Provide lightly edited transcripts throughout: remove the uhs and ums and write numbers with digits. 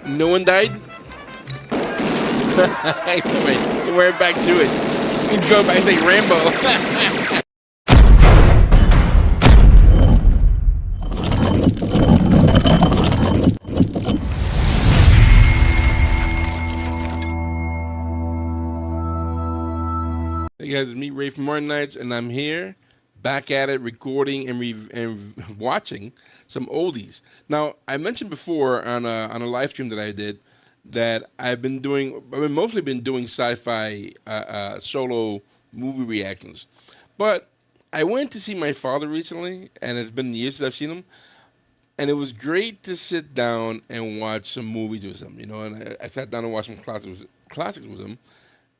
No one died? Anyway, we're back to it. He's going back to say Rambo. Hey guys, it's me, Ray from Martin Nights, and I'm here, back at it, recording and watching some oldies. Now, I mentioned before on a live stream that I did that I've been mostly been doing sci-fi solo movie reactions, but I went to see my father recently, and it's been years since I've seen him, and it was great to sit down and watch some movies with him. And I sat down and watched some classics with him,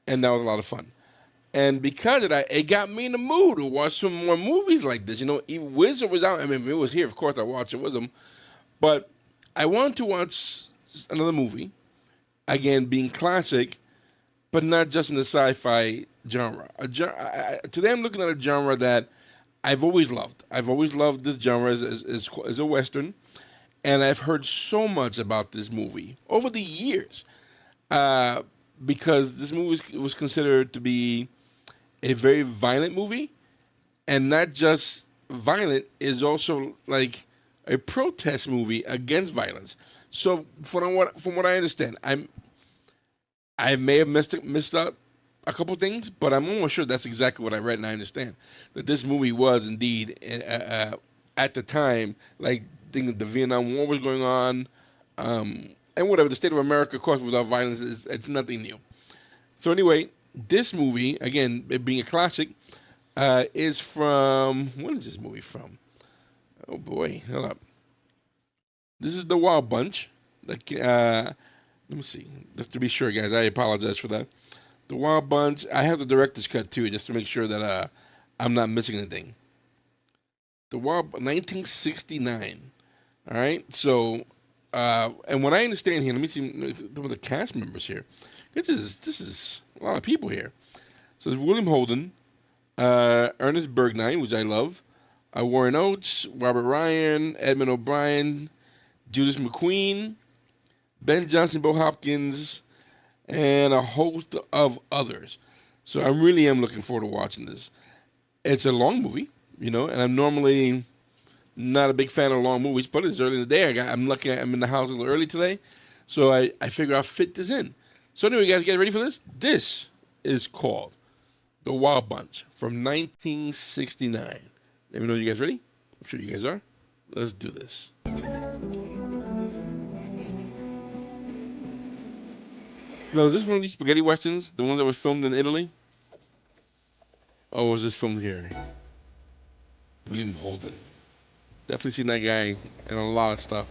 and that was a lot of fun. And because of that, it got me in the mood to watch some more movies like this. Even Wizard was out. I mean, if it was here, of course, I watched it with him. But I wanted to watch another movie, again, being classic, but not just in the sci-fi genre. Today I'm looking at a genre that I've always loved. I've always loved this genre as a Western. And I've heard so much about this movie over the years. Because this movie was considered to be a very violent movie, and not just violent, is also like a protest movie against violence. So from what I understand, I may have missed out a couple things, but I'm almost sure that's exactly what I read, and I understand that this movie was indeed at the time, like the Vietnam War was going on, and whatever, the state of America, of course, without violence it's nothing new. So anyway, this movie, again, it being a classic, is from, when is this movie from? Oh boy, hold up. This is The Wild Bunch. Let me see, just to be sure, guys, I apologize for that. The Wild Bunch, I have the director's cut too, just to make sure that I'm not missing anything. The Wild, 1969, all right? So, and what I understand here, let me see some of the cast members here. This is a lot of people here. So there's William Holden, Ernest Borgnine, which I love, Warren Oates, Robert Ryan, Edmund O'Brien, Judas McQueen, Ben Johnson, Bo Hopkins, and a host of others. So I really am looking forward to watching this. It's a long movie, and I'm normally not a big fan of long movies, but it's early in the day. I'm in the house a little early today, so I figure I'll fit this in. So anyway, guys, get ready for this. This is called The Wild Bunch from 1969. Let me know you guys ready. I'm sure you guys are. Let's do this. Now, is this one of these spaghetti westerns? The one that was filmed in Italy? Or was this filmed here? William Holden. Definitely seen that guy in a lot of stuff.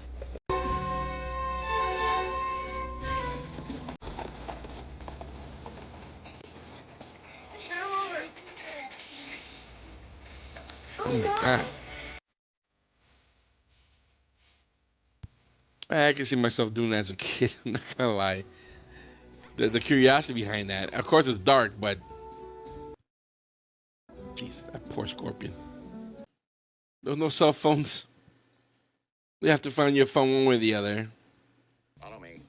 Oh my god. I can see myself doing that as a kid. I'm not gonna lie. The curiosity behind that. Of course, it's dark, but jeez, that poor scorpion. There's no cell phones. You have to find your phone one way or the other. Follow me.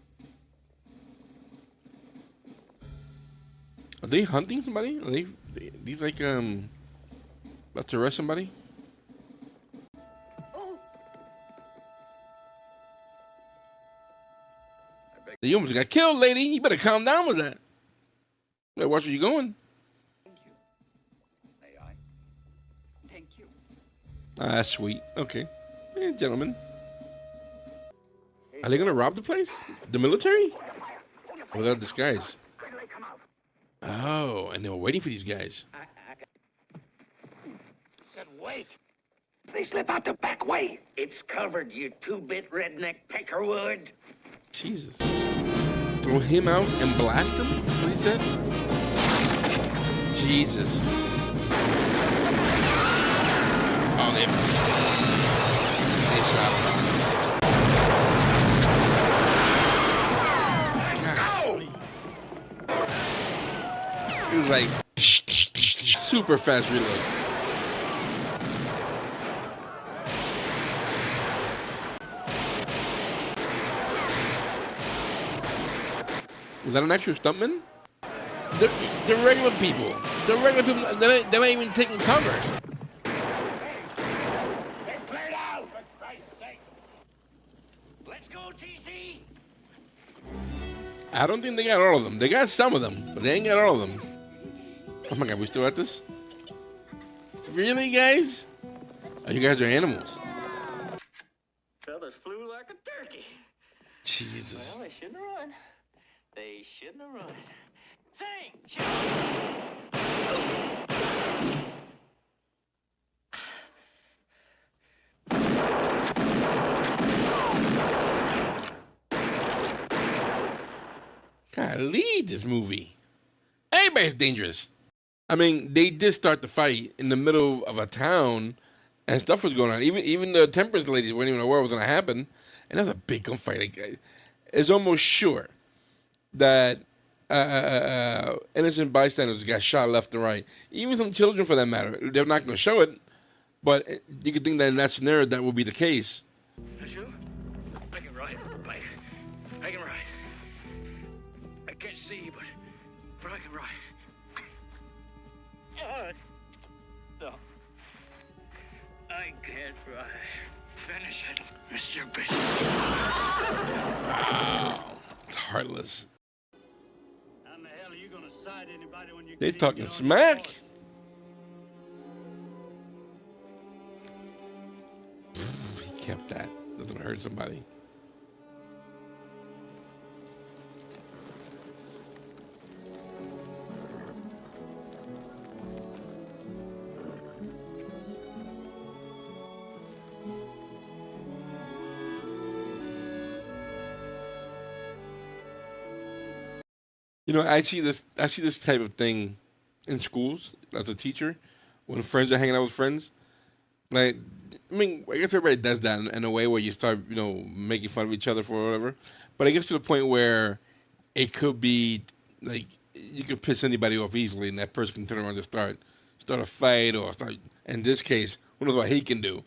Are they hunting somebody? Are these like about to arrest somebody? You almost got killed, lady. You better calm down with that. Better watch where you going. Thank you. May I? Thank you. Ah, that's sweet. Okay. Hey, gentlemen. Are they gonna rob the place? The military? Without disguise. Oh, and they were waiting for these guys. Said wait. They slip out the back way. It's covered, you two-bit redneck peckerwood. Jesus. Throw him out and blast him? That's what he said? Jesus. Oh, they shot him. Golly. He was like super fast reload. Was that an extra stuntman? The, the regular people. They're not even taking cover. It's cleared out, for Christ's sake. Let's go, TC. I don't think they got all of them. They got some of them, but they ain't got all of them. Oh my God, we still at this? Really, guys? Oh, you guys are animals. Feathers flew like a turkey. Jesus. Well, they shouldn't have run. They shouldn't have run. Sing! Shout! Golly, this movie. Everybody's dangerous. I mean, they did start the fight in the middle of a town, and stuff was going on. Even the temperance ladies weren't even aware what was going to happen, and that's a big gunfight. Like, it's almost sure that innocent bystanders got shot left and right. Even some children, for that matter. They're not going to show it, but you could think that in that scenario that would be the case. You? I can ride a bike. I can ride. I can't see, but I can ride. No. I can't ride. Finish it, Mr. Bishop. Wow. It's heartless. How in the hell are you gonna side anybody when you They can't talking get on smack. your horse? He kept that. Doesn't hurt somebody. You know, I see this type of thing in schools as a teacher when friends are hanging out with friends. Like, I mean, I guess everybody does that in a way where you start, making fun of each other for whatever. But it gets to the point where it could be like you could piss anybody off easily, and that person can turn around and start a fight or start. In this case, who knows what he can do?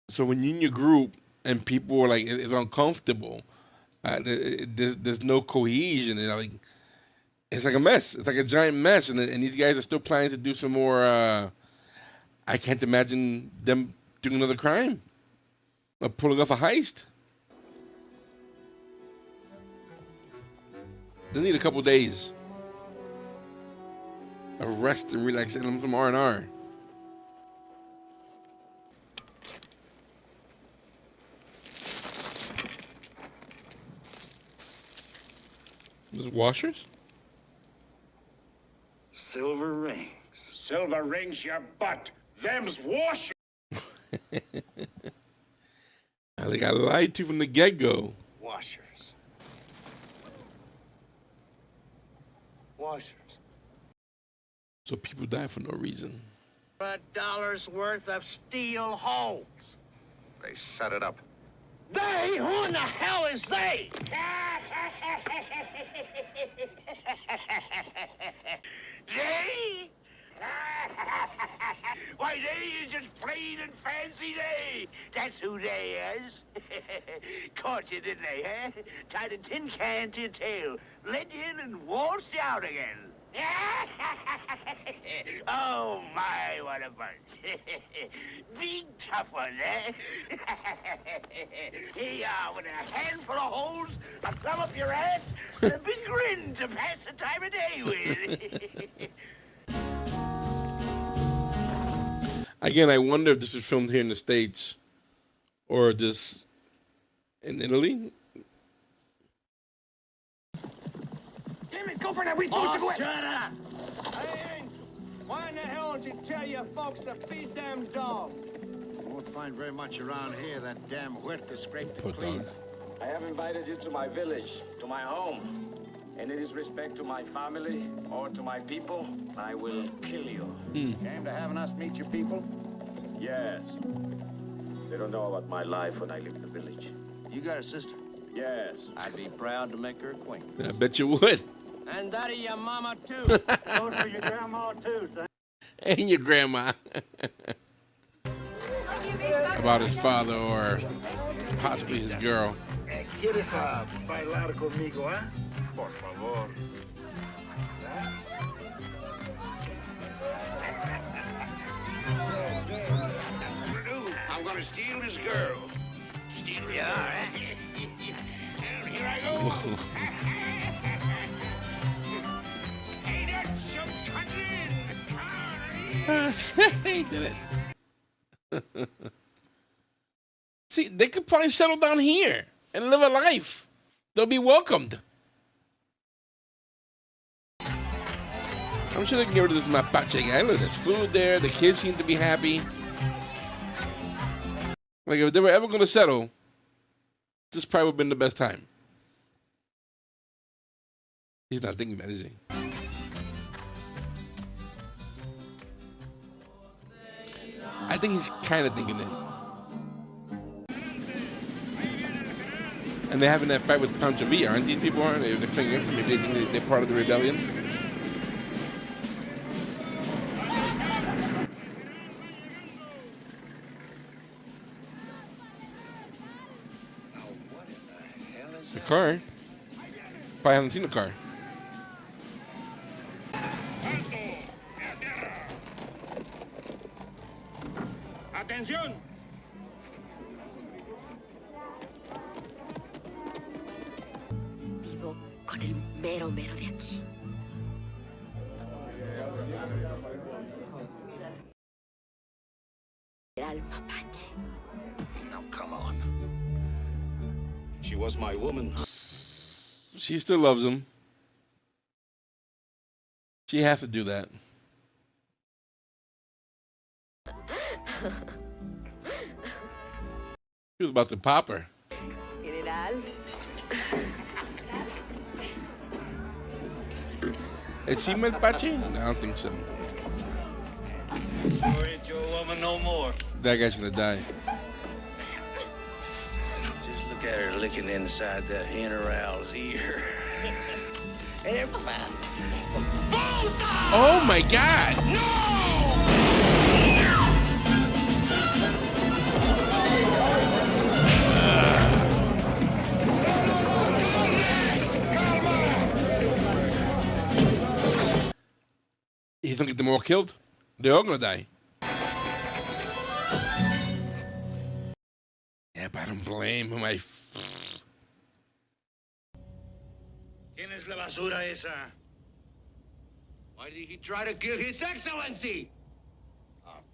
So when you're in your group and people are like, it's uncomfortable. There's no cohesion, and like it's like a mess. It's like a giant mess, and these guys are still planning to do some more. I can't imagine them doing another crime, or pulling off a heist. They need a couple days of rest and relaxation, some R&R. Those washers? Silver rings. Silver rings your butt. Them's washers. They got lied to from the get-go. Washers. Washers. So people die for no reason. $100 worth of steel holes. They set it up. They? Who in the hell is they? They? Why, they is just plain and fancy they. That's who they is. Caught you, didn't they, eh? Tied a tin can to your tail, led you in and waltzed you out again. Oh, my, what a bunch. Big tough one, eh? Here you are with a handful of holes, a thumb up your ass, and a big grin to pass the time of day with. Again, I wonder if this was filmed here in the States or just in Italy. Damn it, go for that. We're supposed to go. Shut up! Hey, why in the hell did you tell your folks to feed them dogs? You won't find very much around here, that damn huerta scraped Poor it clean. dog. I have invited you to my village, to my home. And in disrespect to my family or to my people, I will kill you. Came to having us meet your people? Yes. They don't know about my life when I leave the village. You got a sister? Yes. I'd be proud to make her acquaintance. I bet you would. And that of your mama, too. Goes for your grandma, too, son. And your grandma. About his father or possibly his girl. ¿Quieres bailar conmigo, Por favor. I'm gonna steal his girl. Steal her, all right? Here I go. Hey, that's some country. He did it. See, they could probably settle down here and live a life. They'll be welcomed. I'm sure they can get rid of this mapache guy. Look, there's food there. The kids seem to be happy. Like, if they were ever going to settle, this probably would have been the best time. He's not thinking that, is he? I think he's kind of thinking that. And they're having that fight with Pancho Villa, aren't these people? Aren't they? They're fighting against him. Maybe they think they're part of the rebellion. The car. Probably haven't seen the car. Atención. Vivo con el mero de aquí. Era el mapache. Now, come on. She was my woman. She still loves him. She has to do that. He was about to pop her. General. Is she Melpache? I don't think so. You ain't your woman no more. That guy's gonna die. Just look at her licking inside that general's ear. Oh my God! He's gonna get them all killed. They're all gonna die. Yeah, but I don't blame him. ¿Quién es la basura esa? Why did he try to kill His Excellency?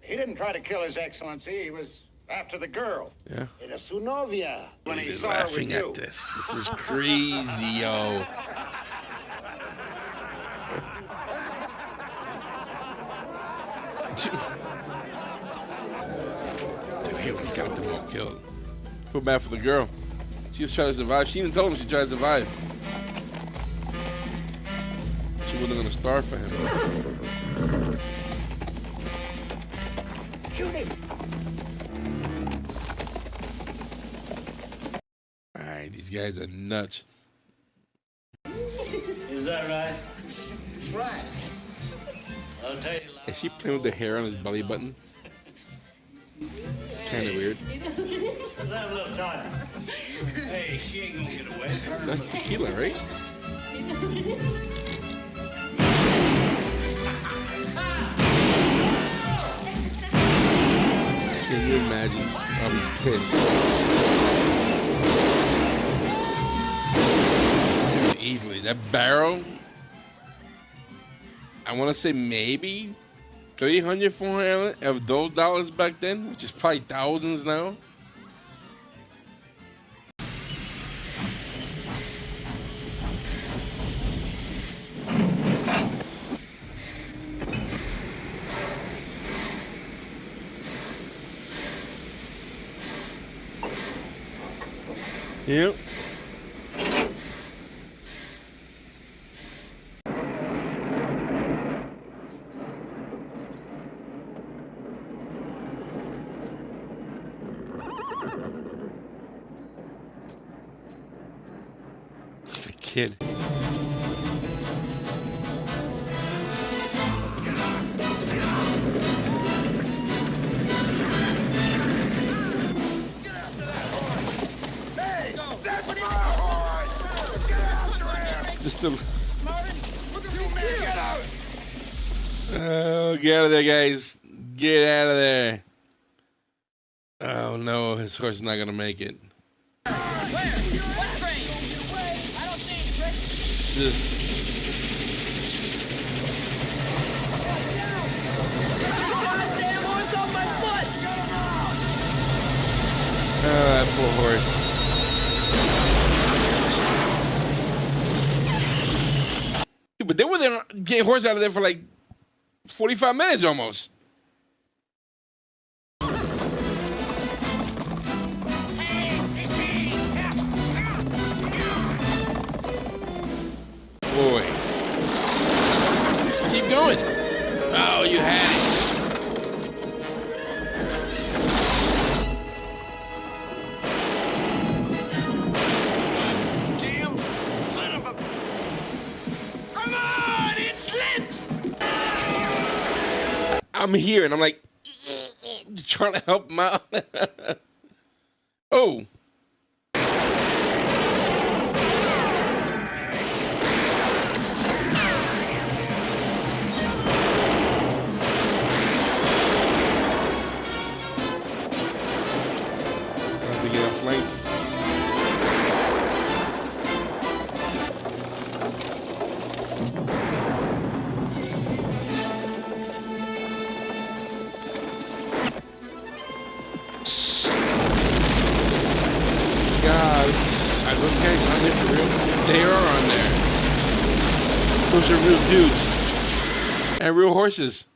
He didn't try to kill His Excellency. He was after the girl. Yeah. Era su novia. When he They're saw her with laughing you. at this. This is crazy, yo. Dude, he almost got them all killed. Feel bad for the girl. She was trying to survive. She even told him she tried to survive. She wasn't gonna starve for him. Shoot him. Alright, these guys are nuts. Is that right? That's right. I'll tell you. Is she playing with the hair on his belly button? Kind of weird. Let's have a little time. Hey, she ain't gonna get away. That's tequila, right? Can you imagine? I'll be pissed. Easily. That barrel, I want to say maybe 300, 400 of those dollars back then, which is probably thousands now. Yep. It's a kid. Just to. Martin, look at me, man. Get out. Oh, get out of there, guys. Get out of there. Oh, no. His horse is not going to make it. Where? What train? I don't see him, Trick. Just. Goddamn horse off my foot! Oh, that poor horse. Dude, but they wasn't getting horse out of there for like 45 minutes almost. Boy. Keep going. Oh, you had it. Damn son of a... Come on, it's lit! I'm here and I'm like trying to help him out. Oh. I have to get outflanked. God, are those guys on there for real? They are on there. Those are real dudes. And real horses.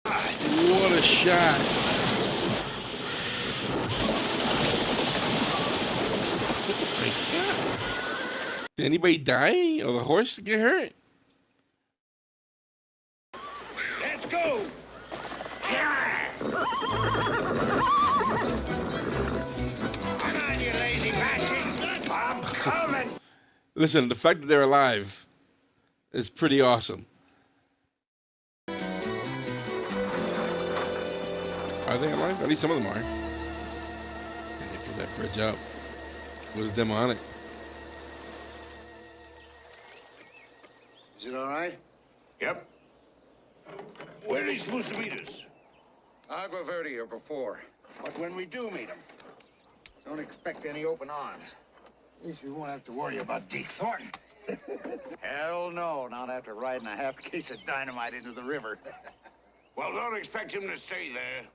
What a shot. Oh my God. Did anybody die or the horse get hurt? Let's go. Come on, you lazy bastard. I'm coming. Listen, the fact that they're alive is pretty awesome. Are they alive? At least some of them are. And they put that bridge up. It was them on it. Is it all right? Yep. Where are they supposed to meet us? Agua Verde or before. But when we do meet them, don't expect any open arms. At least we won't have to worry about Deke Thornton. Hell no, not after riding a half case of dynamite into the river. Well, don't expect him to stay there.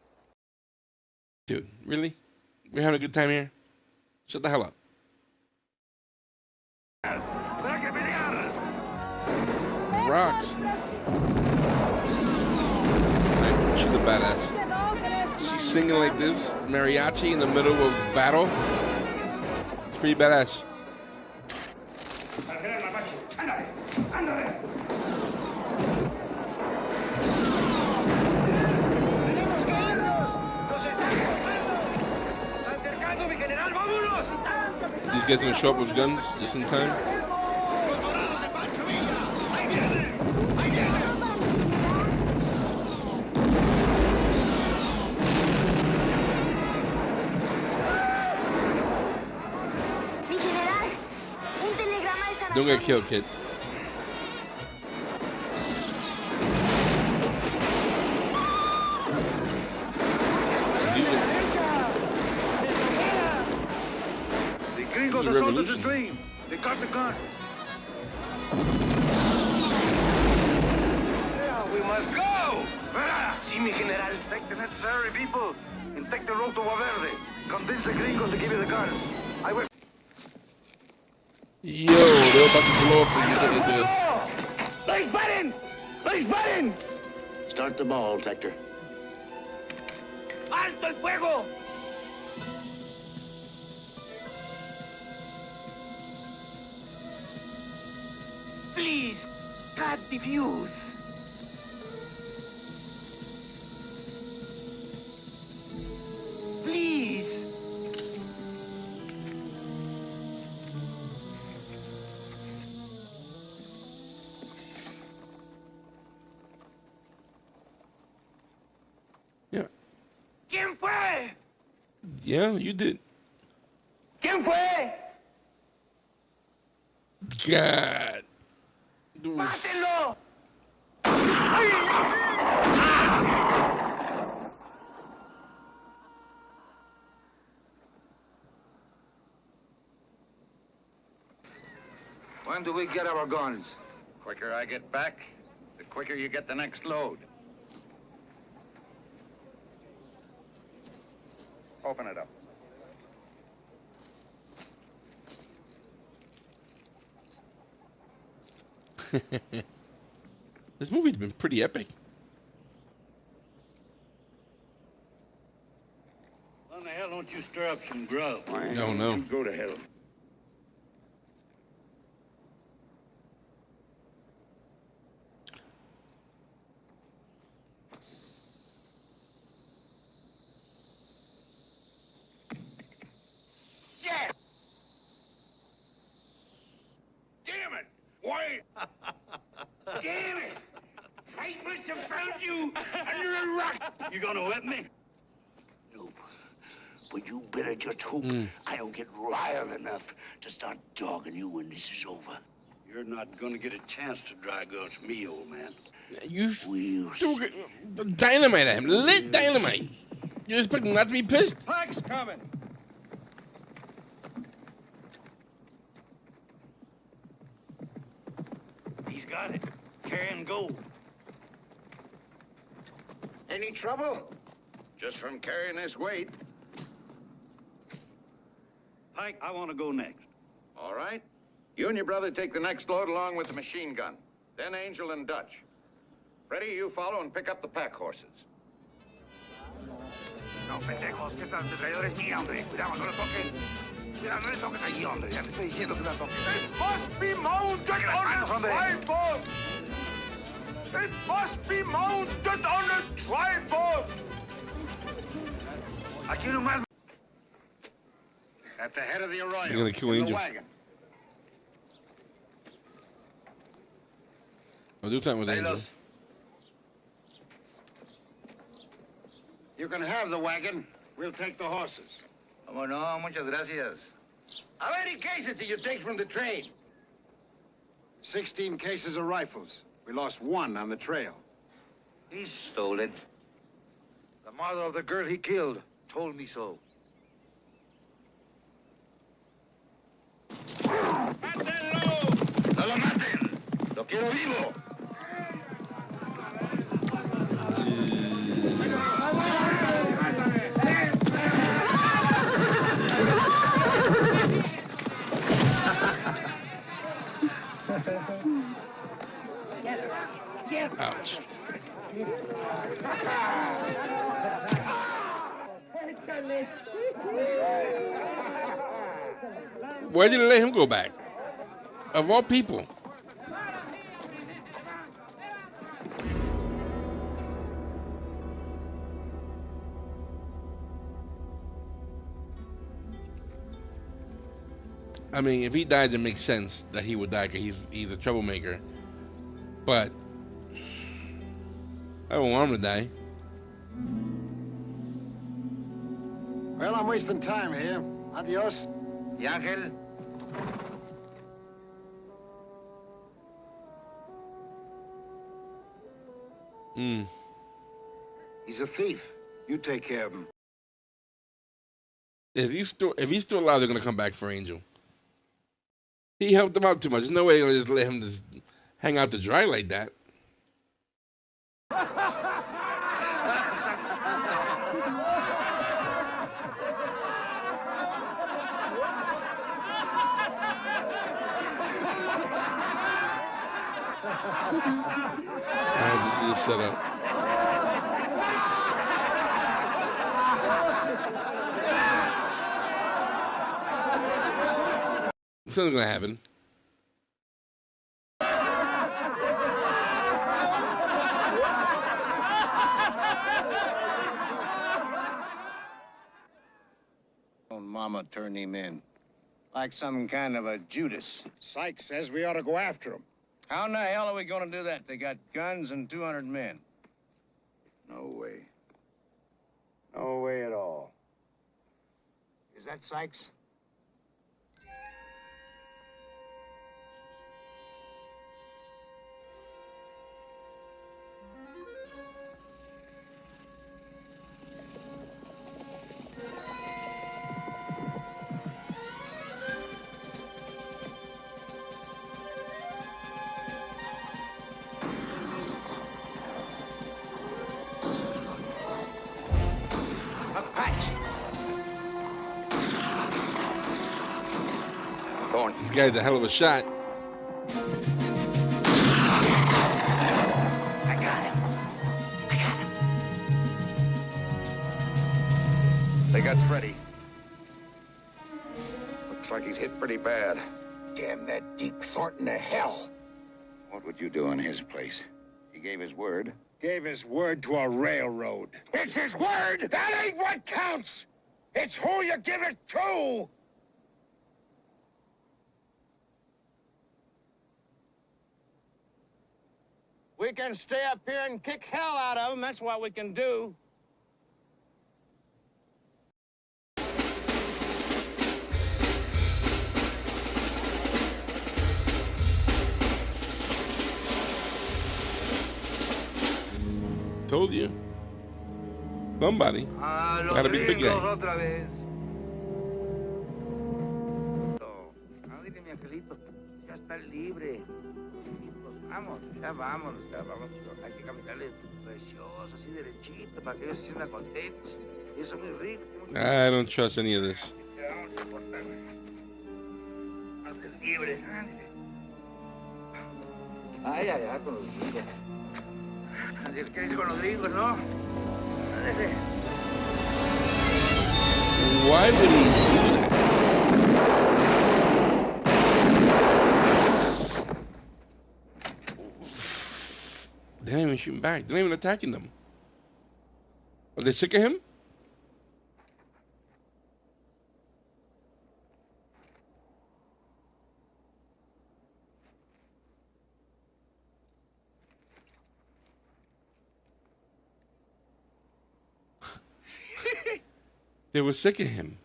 Dude, really? We're having a good time here? Shut the hell up. Rocks. She's a badass. She's singing like this, mariachi in the middle of battle. It's pretty badass. These guys gonna show up with guns just in time. Don't get killed, kid. The gringos assaulted the stream. They got the gun. Yeah, we must go! Si, mi general. Take the necessary people and take the road to Verde. Convince the gringos to give you the gun. I will... Yo, they're about to blow up the Please button! Please button! Start the ball, Hector. Alto el fuego! Please, cut the fuse. Please. Yeah. ¿Quién fue? Yeah, you did. ¿Quién fue? God. ¡Mátenlo! When do we get our guns? Quicker I get back, the quicker you get the next load. Open it up. This movie's been pretty epic. Why in the hell don't you stir up some grub? Why Oh, don't no. you go to hell? Yes! Damn it! Why? Damn it! I must have found you under a rock! You gonna whip me? Nope. But you better just hope I don't get riled enough to start dogging you when this is over. You're not gonna get a chance to dry gulch me, old man. You We'll threw dynamite at him. Lit dynamite. You expect him not to be pissed? Pike's coming. He's got it. Carrying gold. Any trouble? Just from carrying this weight. Pike, I want to go next. All right. You and your brother take the next load along with the machine gun. Then Angel and Dutch. Freddy, you follow and pick up the pack horses. No, pendejos, ¿qué tal? Traidores mía, hombre. Cuidado, no lo toques. Cuidado, no le toques allí, hombre. Ya te estoy diciendo que no lo toques. It must be mounted Get on back this from there. tripod. It must be mounted on this tripod. Aquí nomás. At the head of the arroyo. They're gonna kill in the Angel. wagon. I'll do something with Angel. You can have the wagon. We'll take the horses. Como no, muchas gracias. How many cases did you take from the train? 16 cases of rifles. We lost one on the trail. He stole it. The mother of the girl he killed told me so. ¡Mátenlo! ¡No lo maten! ¡Lo quiero vivo! Ouch. Why did they let him go back? Of all people. I mean, if he dies, it makes sense that he would die because he's a troublemaker. But I don't want him to die. Well, I'm wasting time here. Adios. ¿Y Ángel? He's a thief. You take care of him. If he's still alive, they're gonna come back for Angel. He helped them out too much. There's no way they're gonna just let him just hang out to dry like that. This is a setup. Something's gonna happen. Own mama turned him in. Like some kind of a Judas. Sykes says we ought to go after him. How in the hell are we gonna do that? They got guns and 200 men. No way. No way at all. Is that Sykes? Thorne. This guy's a hell of a shot. I got him. They got Freddy. Looks like he's hit pretty bad. Damn that Deke Thornton to hell. What would you do in his place? He gave his word. Gave his word to a railroad. It's his word! That ain't what counts! It's who you give it to! We can stay up here and kick hell out of them. That's what we can do. Told you. Somebody. Gotta be the big guy. otra vez. Dile, mi angelito, ya está libre. Pues vamos, ya vamos. Hay que caminarle precioso, así derechito, para que ellos se sientan contentos. Y eso es muy rico. I don't trust any of this. Vamos a portarnos. Antes libres, Ay, con los gringos. ¿Qué dice con los gringos, no? Ándese. Why would he do that? They're not even shooting back. They're not even attacking them. Are they sick of him? They were sick of him.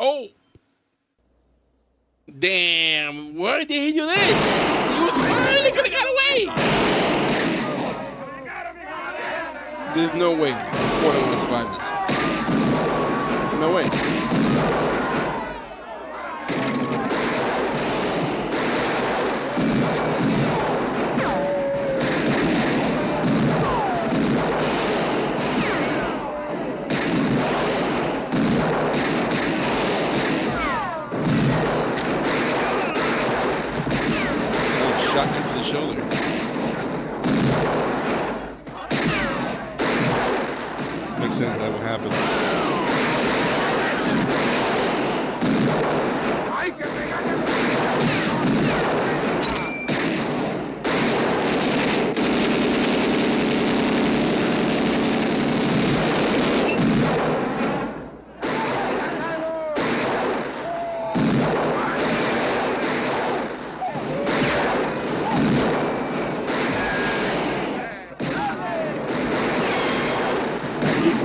Oh! Damn! Why did he do this? He was fine. They could have got away. There's no way the Ford would survive this. No way. Shot into the shoulder. Makes sense that would happen.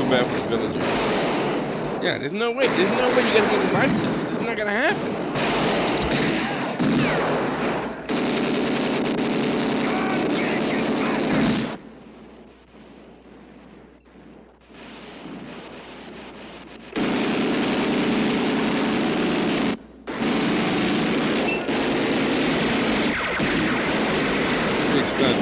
Bad for the villagers. Yeah, there's no way. There's no way you guys can survive this. It's not gonna happen. Big stunt.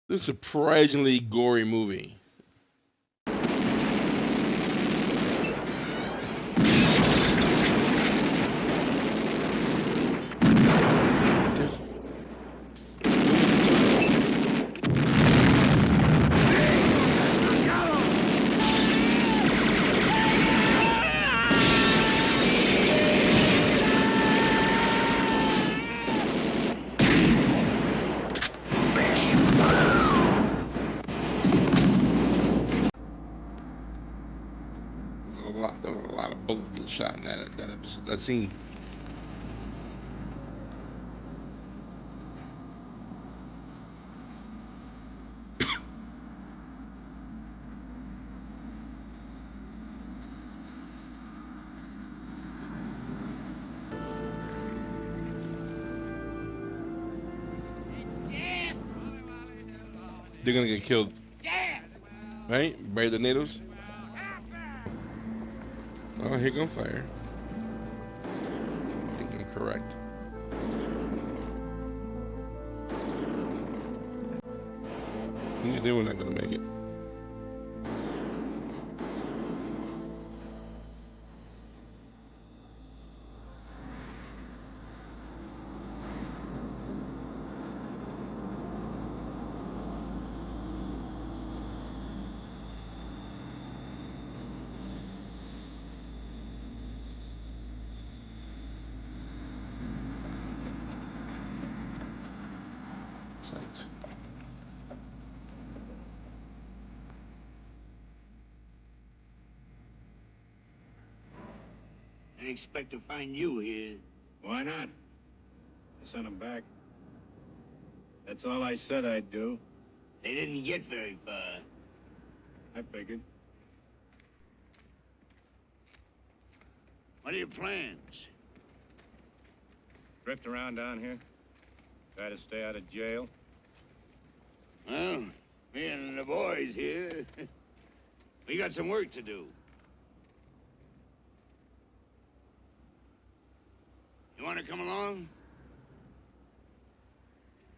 This is a surprisingly gory movie. There was a lot of bullets being shot in that episode, that scene. they're gonna get killed, Damn! right? By the natives. Oh, here comes fire. I think I'm correct. They were not gonna make it. Thanks. I expect to find you here. Why not? I sent him back. That's all I said I'd do. They didn't get very far. I figured. What are your plans? Drift around down here. Try to stay out of jail. Well, me and the boys here, we got some work to do. You want to come along?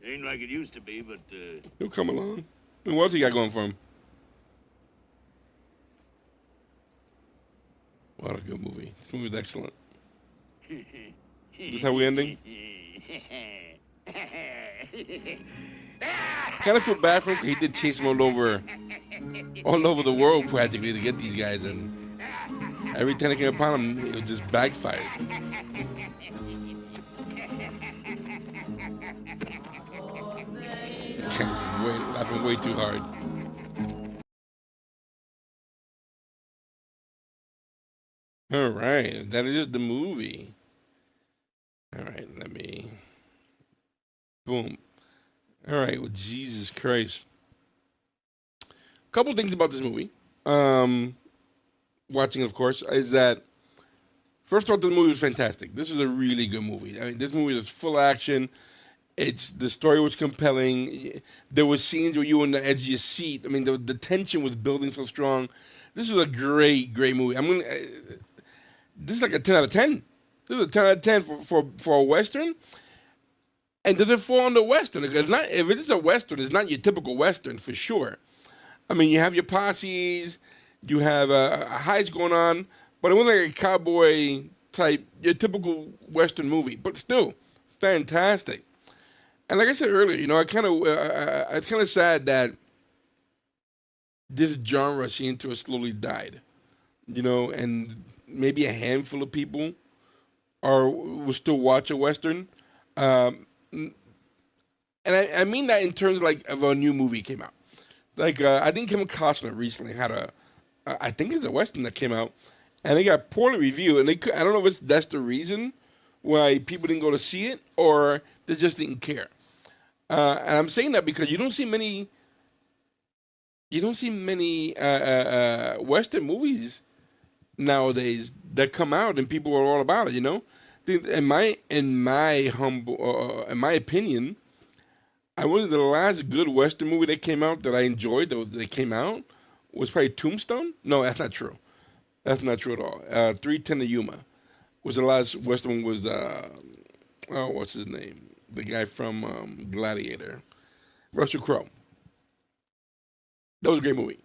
It ain't like it used to be, but, He'll come along. And what else he got going for him? What a good movie. This movie's excellent. Is this how we ending? Kind of feel bad for him because he did chase him all over the world practically to get these guys, and every time it came upon him, it just backfired. Laughing way too hard. All right, that is the movie. All right, let me. Boom. All right, well, Jesus Christ. A couple things about this movie. Watching, of course, is that first of all, the movie was fantastic. This is a really good movie. I mean, this movie is full action. The story was compelling. There were scenes where you were on the edge of your seat. I mean, the tension was building so strong. This was a great movie. This is like a 10 out of 10. This is a 10 out of 10 for a Western. And does it fall under Western? Because if it is a Western, it's not your typical Western for sure. I mean, you have your posses, you have a heist going on, but it wasn't like a cowboy type, your typical Western movie. But still, fantastic. And like I said earlier, it's kind of sad that this genre seemed to have slowly died. And maybe a handful of people will still watch a Western. And I mean that in terms of a new movie came out. I think Kevin Costner recently had I think it's a Western that came out, and they got poorly reviewed. And I don't know if that's the reason why people didn't go to see it, or they just didn't care. And I'm saying that because you don't see many Western movies nowadays that come out and people are all about it. In my opinion, I was the last good Western movie that came out that I enjoyed that came out was probably Tombstone. No, that's not true. That's not true at all. 310 to Yuma was the last Western. Was what's his name? The guy from Gladiator, Russell Crowe. That was a great movie.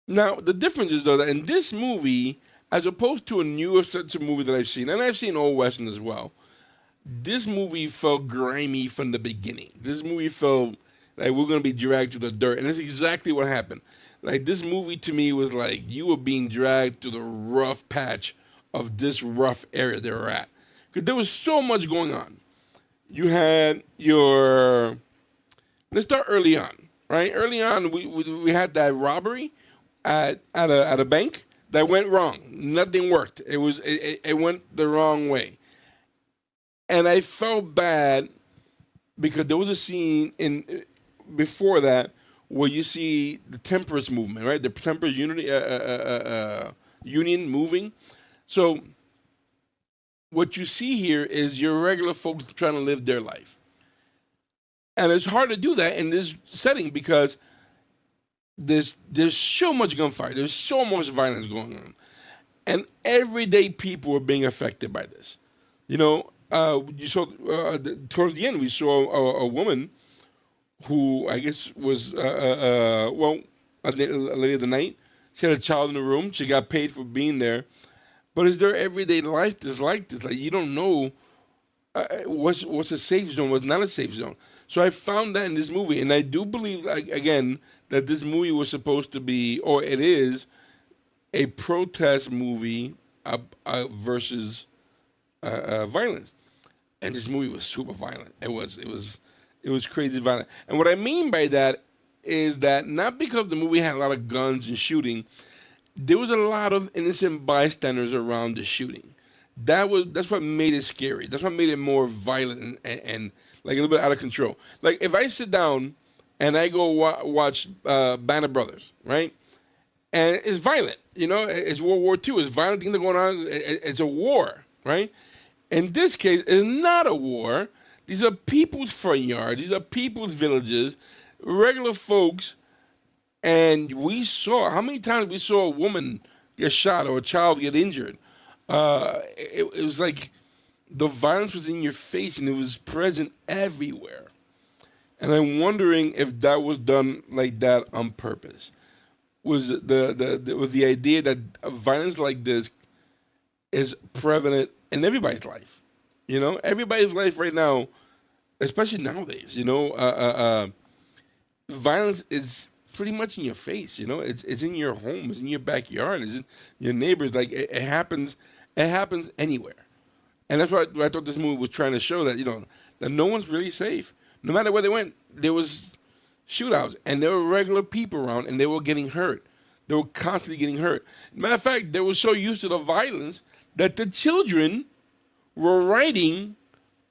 Now, the difference is, though, that in this movie, as opposed to a newer such a movie that I've seen, and I've seen old Western as well, this movie felt grimy from the beginning. This movie felt like we're going to be dragged to the dirt, and that's exactly what happened. This movie to me was like you were being dragged to the rough patch of this rough area they were at. Because there was so much going on. You had let's start early on, right? Early on, we had that robbery at a bank that went wrong. Nothing worked. It went the wrong way. And I felt bad because there was a scene before that where you see the temperance movement, right? The temperance union moving. So what you see here is your regular folks trying to live their life. And it's hard to do that in this setting because there's so much gunfire, there's so much violence going on, and everyday people are being affected by this. You saw towards the end we saw a woman who I guess was a lady of the night. She had a child in the room. She got paid for being there. But is there everyday life that's like this? Like you don't know what's a safe zone, what's not a safe zone. So I found that in this movie, and I do believe, like, again, that this movie was supposed to be, or it is, a protest movie versus violence. And this movie was super violent. It was crazy violent. And what I mean by that is that not because the movie had a lot of guns and shooting, there was a lot of innocent bystanders around the shooting. That's what made it scary. That's what made it more violent and like a little bit out of control. Like if I sit down and I go watch Band of Brothers, right? And it's violent, it's World War II. It's violent things that are going on. It's a war, right? In this case, it's not a war. These are people's front yards. These are people's villages, regular folks. And we saw, how many times we saw a woman get shot or a child get injured? It was like the violence was in your face and it was present everywhere. And I'm wondering if that was done like that on purpose. Was the idea that violence like this is prevalent in everybody's life? Everybody's life right now, especially nowadays. Violence is pretty much in your face. It's in your home, it's in your backyard, it's in your neighbors. Like it happens. It happens anywhere. And that's what I thought this movie was trying to show, that that no one's really safe. No matter where they went, there was shootouts, and there were regular people around, and they were getting hurt. They were constantly getting hurt. Matter of fact, they were so used to the violence that the children were riding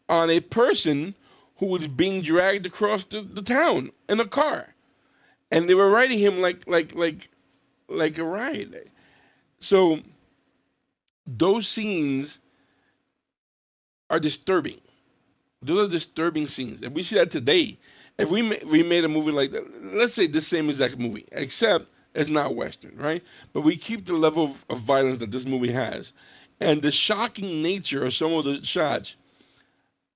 on a person who was being dragged across the town in a car, and they were riding him like a ride. So those scenes are disturbing. Those are disturbing scenes. If we see that today, if we made a movie like that, let's say the same exact movie, except it's not Western, right? But we keep the level of violence that this movie has, and the shocking nature of some of the shots.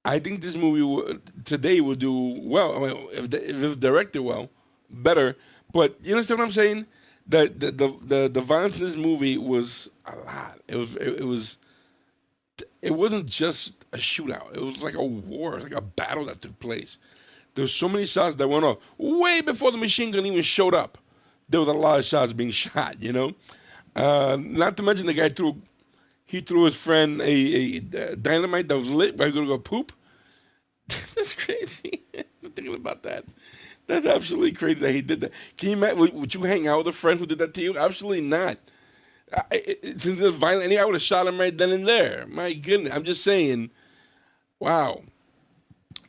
I think this movie today will do well. I mean, if it's directed well, better. But you understand what I'm saying? That the violence in this movie was a lot. It wasn't just a shootout. It was like a war. It was like a battle that took place. There were so many shots that went off way before the machine gun even showed up. There was a lot of shots being shot. Not to mention the guy threw his friend a dynamite that was lit. Right, going to go poop. That's crazy. I'm thinking about that. That's absolutely crazy that he did that. Can you imagine? Would you hang out with a friend who did that to you? Absolutely not. Since it's violent, I would have shot him right then and there. My goodness. I'm just saying, wow.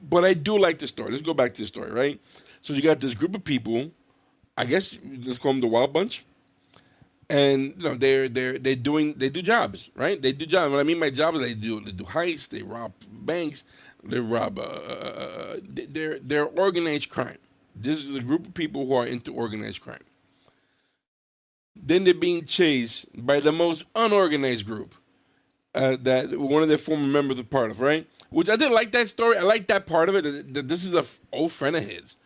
But I do like the story. Let's go back to the story, right? So you got this group of people, I guess let's call them the Wild Bunch. And they do jobs, right? They do jobs. What I mean by jobs, they do heists, they rob banks, they rob. They're organized crime. This is a group of people who are into organized crime. Then they're being chased by the most unorganized group that one of their former members are part of, right? Which I did like that story. I like that part of it. That this is an old friend of his,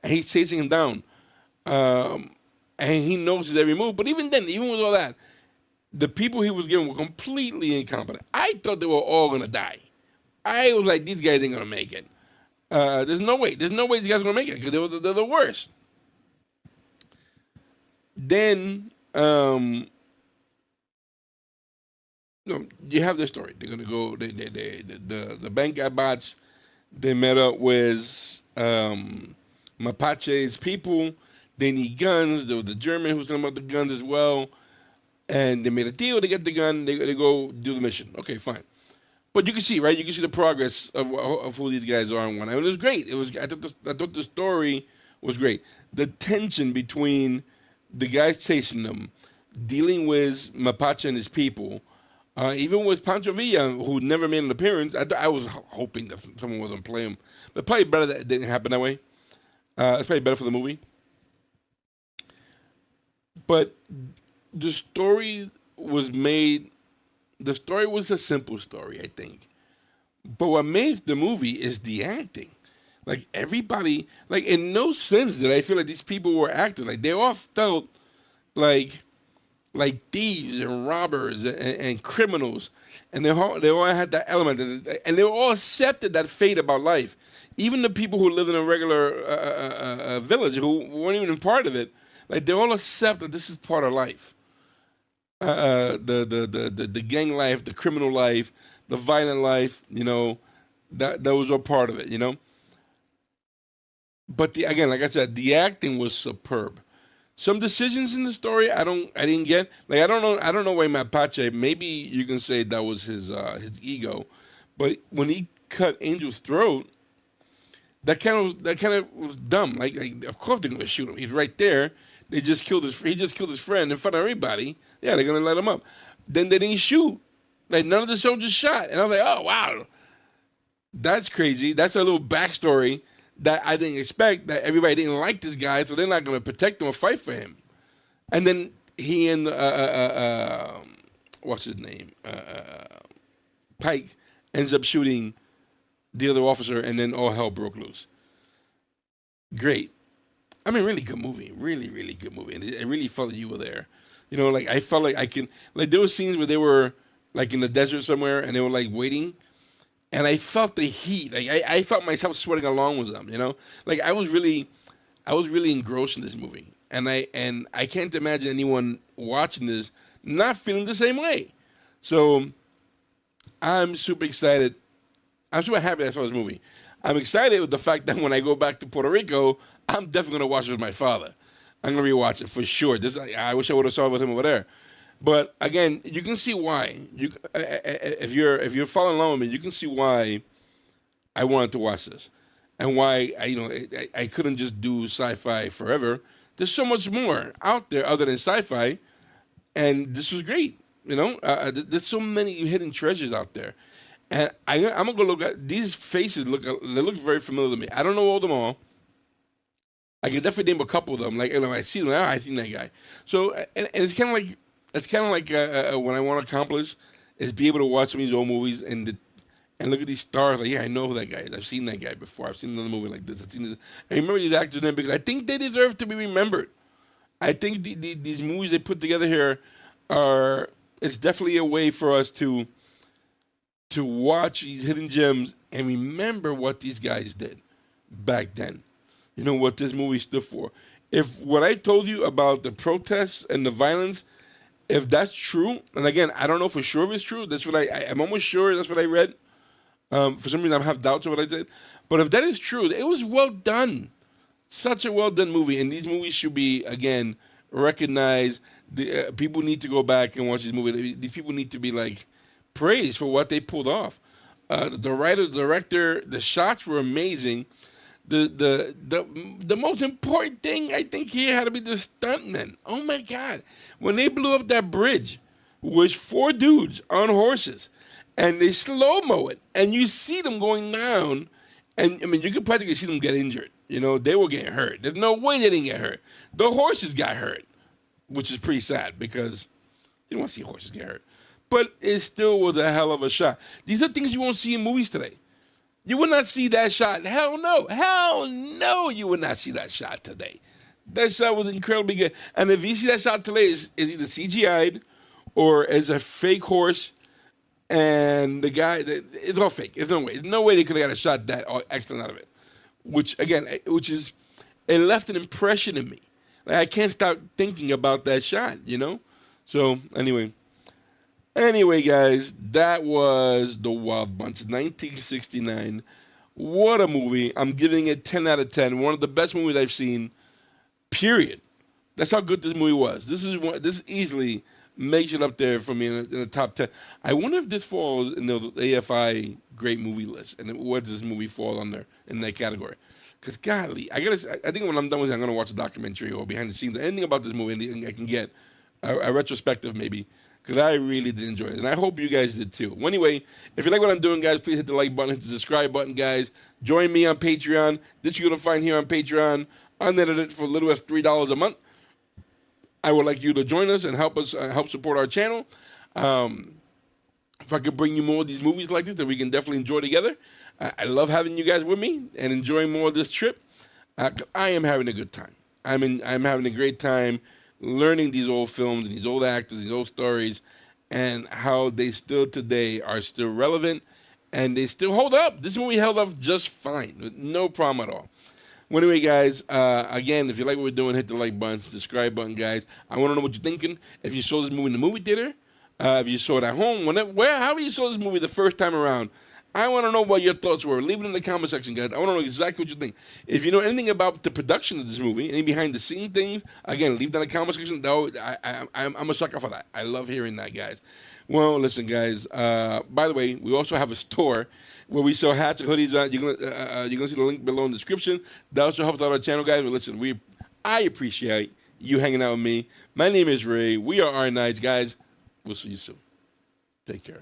and he's chasing him down. And he knows his every move. But even then, even with all that, the people he was given were completely incompetent. I thought they were all going to die. I was like, these guys ain't going to make it. There's no way. There's no way these guys are going to make it because they're the worst. Then, you have the story. They're going to go, the bank got bots. They met up with Mapache's people. They need guns. There was the German who was talking about the guns as well. And they made a deal. They get the gun. They go do the mission. Okay, fine. But you can see, right? You can see the progress of who these guys are and one. I mean, it was great. I thought the story was great. The tension between the guys chasing them, dealing with Mapache and his people, Even with Pancho Villa, who never made an appearance, I was hoping that someone wasn't playing him. But probably better that it didn't happen that way. It's probably better for the movie. But the story was made. The story was a simple story, I think. But what makes the movie is the acting. Like everybody, like in no sense did I feel like these people were acting. Like they all felt like thieves and robbers and criminals, and they all had that element, and they all accepted that fate about life. Even the people who lived in a regular village who weren't even part of it, like they all accept that this is part of life. The gang life, the criminal life, the violent life, that was all part of it, But again, like I said, the acting was superb. Some decisions in the story I didn't get. Like I don't know why Mapache. Maybe you can say that was his ego, but when he cut Angel's throat, that kind of was dumb. Like of course they're gonna shoot him. He's right there. He just killed his friend in front of everybody. Yeah, they're gonna let him up. Then they didn't shoot. Like none of the soldiers shot, and I was like, oh wow, that's crazy. That's a little backstory that I didn't expect. That everybody didn't like this guy, so they're not gonna protect him or fight for him. And then he and what's his name, Pike ends up shooting the other officer, and then all hell broke loose. Great. I mean, really good movie. Really, really good movie. And it really felt like you were there. Like I felt like I can. Like there were scenes where they were like in the desert somewhere, and they were like waiting, and I felt the heat. Like I felt myself sweating along with them. Like I was really engrossed in this movie, and I can't imagine anyone watching this not feeling the same way. So I'm super excited. I'm super happy I saw this movie. I'm excited with the fact that when I go back to Puerto Rico, I'm definitely gonna watch it with my father. I'm gonna rewatch it for sure. I wish I would have saw it with him over there. But again, you can see why. If you're following along with me, you can see why I wanted to watch this, and why I couldn't just do sci-fi forever. There's so much more out there other than sci-fi, and this was great. There's so many hidden treasures out there, and I'm gonna go look at these faces. They look very familiar to me. I don't know all them all. I can definitely name a couple of them. Like I see them, I seen that guy. So and it's kind of like when I want to accomplish is be able to watch some of these old movies and look at these stars. Like I know who that guy is. I've seen that guy before. I've seen another movie like this. I remember these actors' names because I think they deserve to be remembered. I think these movies they put together here it's definitely a way for us to watch these hidden gems and remember what these guys did back then. What this movie stood for. If what I told you about the protests and the violence, if that's true, and again, I don't know for sure if it's true. That's what I'm almost sure that's what I read. For some reason, I have doubts of what I did. But if that is true, it was well done. Such a well done movie. And these movies should be, again, recognized. People need to go back and watch these movies. These people need to be, praised for what they pulled off. The writer, the director, the shots were amazing. The most important thing I think here had to be the stuntmen. Oh my God. When they blew up that bridge, was 4 dudes on horses, and they slow-mo it, and you see them going down, and I mean you could practically see them get injured. They were getting hurt. There's no way they didn't get hurt. The horses got hurt, which is pretty sad because you don't want to see horses get hurt. But it still was a hell of a shot. These are things you won't see in movies today. You would not see that shot. Hell no. Hell no, you would not see that shot today. That shot was incredibly good. And if you see that shot today, is either CGI'd or is a fake horse, and the guy, it's all fake. There's no way. There's no way they could have got a shot that excellent out of it. It left an impression in me. Like, I can't stop thinking about that shot, So, Anyway, guys, that was The Wild Bunch, 1969. What a movie. I'm giving it 10 out of 10. One of the best movies I've seen, period. That's how good this movie was. This easily makes it up there for me in the top 10. I wonder if this falls in the AFI great movie list, and where does this movie fall under in that category? Because, golly, I think when I'm done with it, I'm going to watch a documentary or behind the scenes, anything about this movie, anything I can get, a retrospective maybe, because I really did enjoy it, and I hope you guys did too. Well, anyway, if you like what I'm doing, guys, please hit the like button, hit the subscribe button, guys. Join me on Patreon. This you're going to find here on Patreon, unedited for as little as $3 a month. I would like you to join us and help us help support our channel. If I could bring you more of these movies like this that we can definitely enjoy together. I love having you guys with me and enjoying more of this trip. I am having a good time. I'm having a great time learning these old films and these old actors, these old stories, and how they still today are still relevant and they still hold up. This movie held up just fine, no problem at all. Well, anyway, guys, again, if you like what we're doing, hit the like button, subscribe button, guys. I want to know what you're thinking. If you saw this movie in the movie theater, if you saw it at home, however you saw this movie the first time around, I want to know what your thoughts were. Leave it in the comment section, guys. I want to know exactly what you think. If you know anything about the production of this movie, any behind-the-scenes things, again, leave that in the comment section. No, I'm a sucker for that. I love hearing that, guys. Well, listen, guys. By the way, we also have a store where we sell hats and hoodies. You're gonna see the link below in the description. That also helps out our channel, guys. But listen, I appreciate you hanging out with me. My name is Ray. We are R Nights, guys. We'll see you soon. Take care.